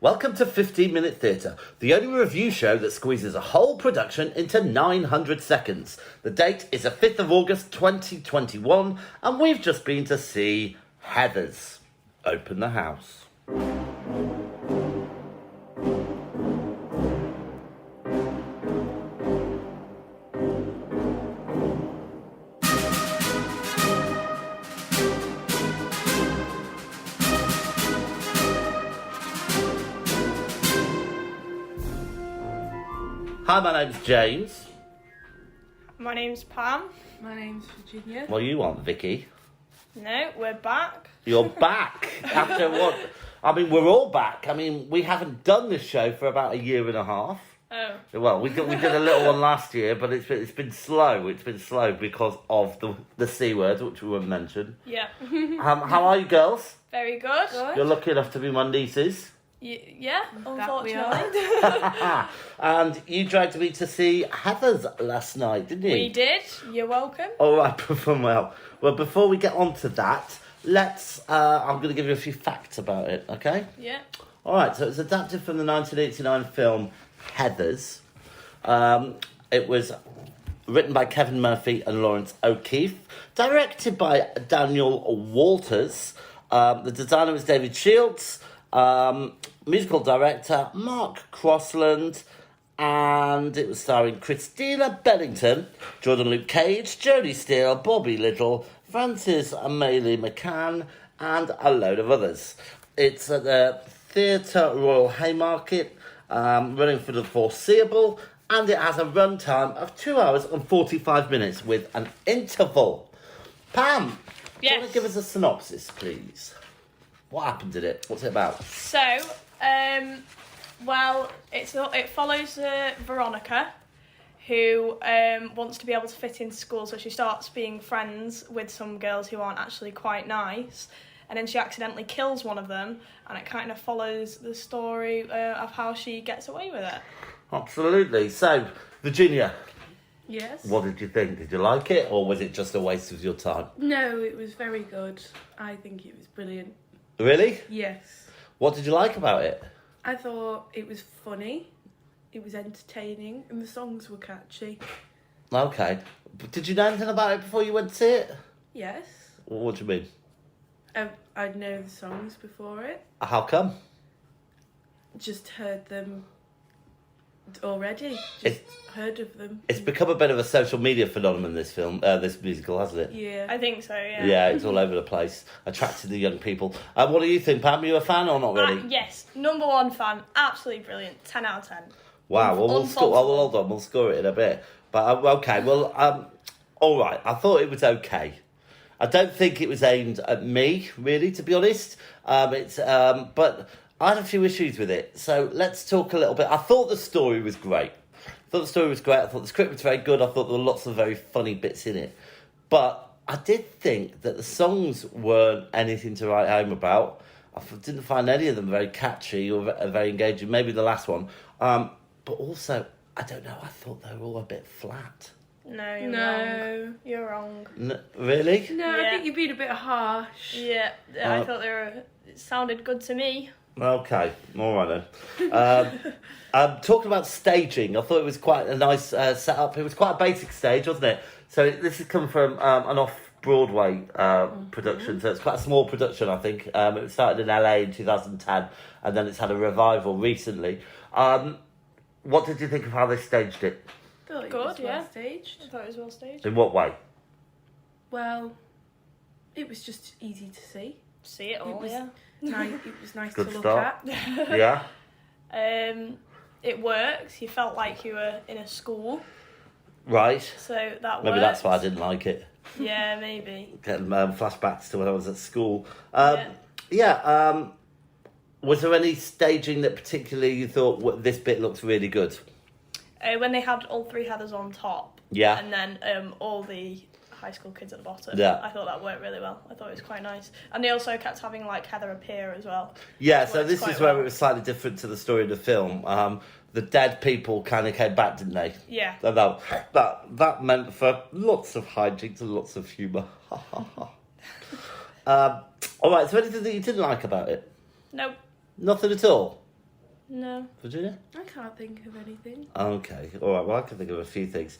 Welcome to 15 Minute Theatre, the only review show that squeezes a whole production into 900 seconds. The date is the 5th of August 2021, and we've just been to see Heathers. Open the house. Hi, my name's James. My name's Pam. My name's Virginia. What do you want, Vicki? No, we're back. You're back after what? I mean, we're all back. I mean, we haven't done this show for about a year and a half. Oh. Well, we did a little one last year, but it's been slow. It's been slow because of the C word, which we won't mention. Yeah. How are you girls? Very good. You're lucky enough to be my nieces. Yeah, That we unfortunately. And you dragged me to see Heathers last night, didn't you? We did. You're welcome. All right, perform well. Well, before we get on to that, I'm going to give you a few facts about it, okay? Yeah. All right, so it's adapted from the 1989 film Heathers. It was written by Kevin Murphy and Lawrence O'Keefe, directed by Daniel Walters. The designer was David Shields. Musical director Mark Crossland, and it was starring Christina Bennington, Jordan Luke Cage, Jodie Steele, Bobby Little, Frances Amelie McCann, and a load of others. It's at the Theatre Royal Haymarket, running for the foreseeable, and it has a runtime of 2 hours and 45 minutes with an interval. Pam, do you want Yes. to give us a synopsis, please? What happened in it? What's it about? So, it follows Veronica, who wants to be able to fit into school, so she starts being friends with some girls who aren't actually quite nice, and then she accidentally kills one of them, and it kind of follows the story of how she gets away with it. Absolutely. So, Virginia, Yes. what did you think? Did you like it, or was it just a waste of your time? No, it was very good. I think it was brilliant. Really? Yes. What did you like about it? I thought it was funny, it was entertaining, and the songs were catchy. Okay. But did you know anything about it before you went to see it? Yes. What do you mean? I'd know the songs before it. How come? Just heard them already. It's- Heard of them. It's become a bit of a social media phenomenon, this musical, hasn't it? Yeah. I think so, yeah. Yeah, it's all over the place, attracting the young people. What do you think, Pam? Are you a fan or not really? Yes, number one fan. Absolutely brilliant. 10 out of 10. Wow, well, we'll score. Well, hold on, we'll score it in a bit. But okay, well, all right. I thought it was okay. I don't think it was aimed at me, really, to be honest. But I had a few issues with it. So let's talk a little bit. I thought the story was great. I thought the script was very good. I thought there were lots of very funny bits in it. But I did think that the songs weren't anything to write home about. I didn't find any of them very catchy or very engaging. Maybe the last one. But also, I don't know, I thought they were all a bit flat. No, you're wrong. You're wrong. Really? No, I Yeah. think you've been a bit harsh. Yeah, I thought it sounded good to me. Okay, all right then. Talking about staging, I thought it was quite a nice setup. It was quite a basic stage, wasn't it? So this has come from an off-Broadway production, so it's quite a small production, I think. It started in LA in 2010, and then it's had a revival recently. What did you think of how they staged it? Thought it Good, was well yeah. staged. I thought it was well staged. In what way? Well, it was just easy to see. See it all, was- yeah. It was nice Good to look start. at. Yeah? It works. You felt like you were in a school, Right. so that Maybe worked. that's why I didn't like it. Yeah, maybe. Getting flashbacks to when I was at school. Yeah. Was there any staging that particularly you thought this bit looks really good? When they had all three Heathers on top, Yeah. and then all the high school kids at the bottom. Yeah. I thought that worked really well. I thought it was quite nice, and they also kept having like Heather appear as well. Yeah, so Works this quite is where well. it was slightly different to the story of the film. The dead people kind of came back, didn't they? Yeah. So that meant for lots of hijinks and lots of humour. All right, so anything that you didn't like about it? Nope. Nothing at all? No. Virginia? I can't think of anything. Okay, all right. Well, I can think of a few things.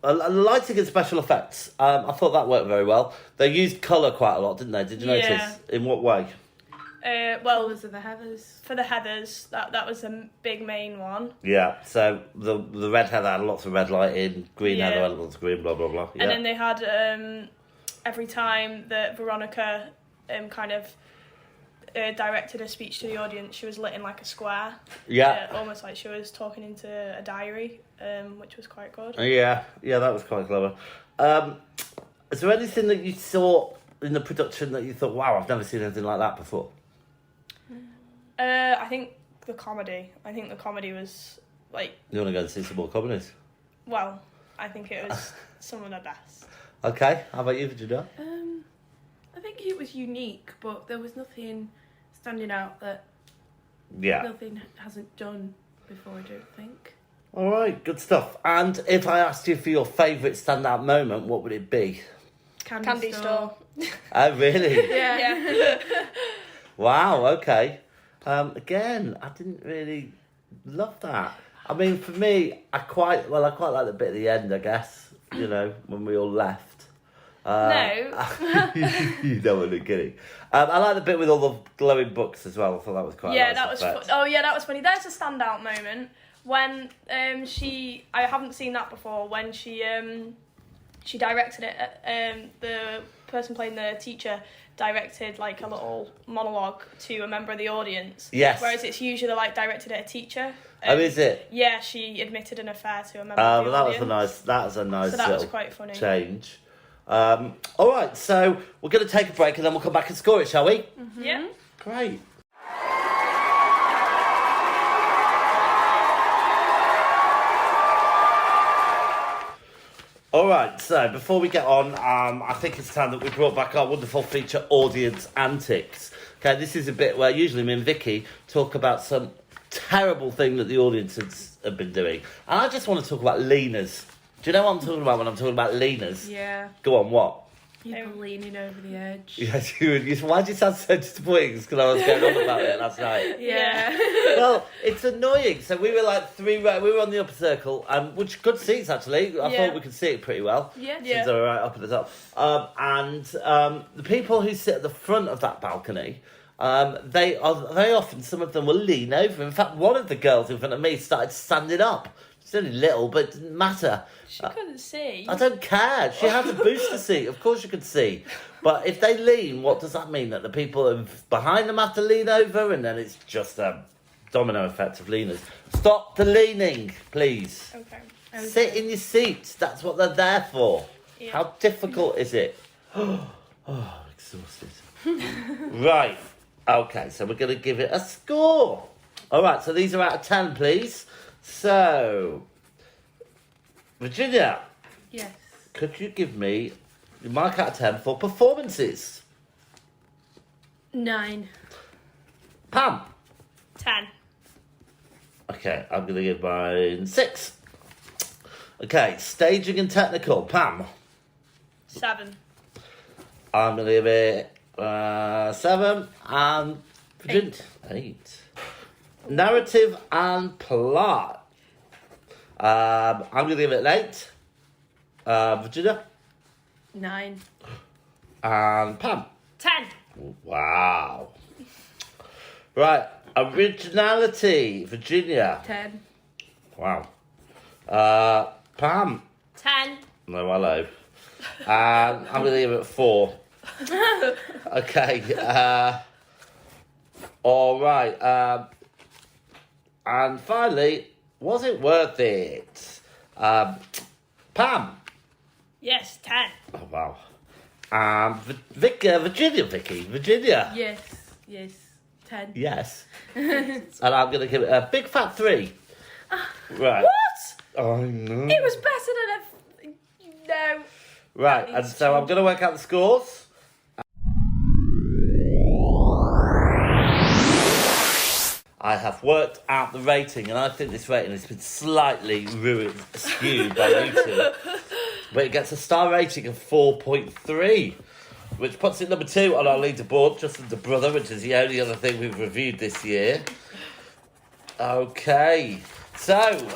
Lighting and special effects. I thought that worked very well. They used colour quite a lot, didn't they? Did you Yeah. notice? In what way? Well, Colours of the Heathers. for the heathers, that was the big main one. Yeah. So the red heather had lots of red lighting. Green heather had lots of green. Blah blah blah. Yeah. And then they had every time that Veronica kind of directed a speech to the audience, she was lit in like a square. Yeah. Almost like she was talking into a diary, which was quite good. Yeah, that was quite clever. Is there anything that you saw in the production that you thought, wow, I've never seen anything like that before? I think the comedy. I think the comedy was like. You want to go and see some more comedies? Well, I think it was some of the best. Okay, how about you, Virginia? I think it was unique, but there was nothing standing out that Yeah. nothing hasn't done before, I don't think. All right, good stuff. And if I asked you for your favourite standout moment, what would it be? Candy store. Oh, really? Yeah. Wow, okay. Again, I didn't really love that. I mean, for me, I quite like the bit at the end, I guess, you know, when we all left. No. You don't want to be kidding. I like the bit with all the glowing books as well. I thought that was quite Yeah, a nice that was. effect. Oh, yeah, that was funny. There's a standout moment when she. I haven't seen that before. When she directed it. The person playing the teacher directed like a little monologue to a member of the audience. Yes. Whereas it's usually like directed at a teacher. Oh, is it? Yeah, she admitted an affair to a member of the Well, audience. that was a nice So that was little quite funny. change. All right, so we're going to take a break and then we'll come back and score it, shall we? Mm-hmm. Yeah. Great. All right, so before we get on, I think it's time that we brought back our wonderful feature, Audience Antics. Okay, this is a bit where usually me and Vicki talk about some terrible thing that the audience have been doing. And I just want to talk about leaners. Do you know what I'm talking about when I'm talking about leaners? Yeah. Go on, what? People leaning over the edge. Yes, why do you sound so disappointed? Because I was going on about it last night. Yeah. Well, it's annoying. So we were like we were on the upper circle, which good seats actually. I thought we could see it pretty well. Yeah. Since they were right up at the top. And the people who sit at the front of that balcony, they are very often, some of them will lean over. In fact, one of the girls in front of me started standing up. She's only little, but it didn't matter. She couldn't see. I don't care. She had a booster seat. Of course you could see. But if they lean, what does that mean? That the people behind them have to lean over, and then it's just a domino effect of leaners. Stop the leaning, please. Okay. Sit in your seat. That's what they're there for. Yeah. How difficult is it? Oh, exhausted. Right. Okay, so we're going to give it a score. All right, so these are out of 10, please. So, Virginia. Yes. Could you give me your mark out of 10 for performances? 9. Pam. 10. Okay, I'm going to give mine 6. Okay, staging and technical. Pam. 7. I'm going to give it 7. And Virginia. 8. Narrative and plot. I'm going to give it an 8. Virginia. 9. And Pam. 10. Wow. Right. Originality. Virginia. 10. Wow. Pam. 10. No, hello. I'm going to give it 4. Okay. All right. And finally, was it worth it? Pam. Yes, 10. Oh, wow. Virginia. Yes. 10. Yes. And I'm going to give it a big fat 3. Right. What? Oh, no. It was better than a... No. Right, and so I'm going to work out the scores. I have worked out the rating, and I think this rating has been slightly skewed by YouTube. But it gets a star rating of 4.3, which puts it number 2 on our leaderboard, just under Brother, which is the only other thing we've reviewed this year. Okay. So,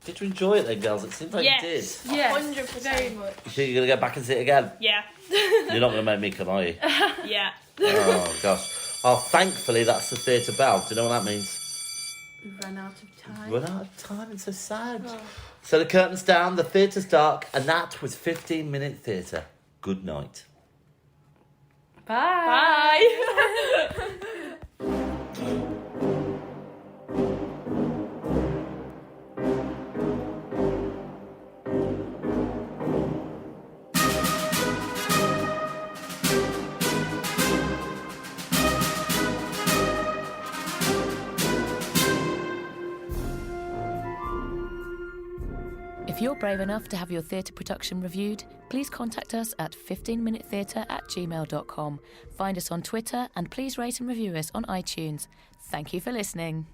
did you enjoy it then, girls? It seems like Yes. you did. Yes, 100%. very much. You sure you're going to go back and see it again? Yeah. You're not going to make me come, are you? Yeah. Oh, gosh. Oh, thankfully, that's the theatre bell. Do you know what that means? We've run out of time. Run out of time. It's so sad. Oh. So the curtain's down, the theatre's dark, and that was 15-minute theatre. Good night. Bye. Bye. If you're brave enough to have your theatre production reviewed, please contact us at 15minutetheatre@gmail.com. Find us on Twitter and please rate and review us on iTunes. Thank you for listening.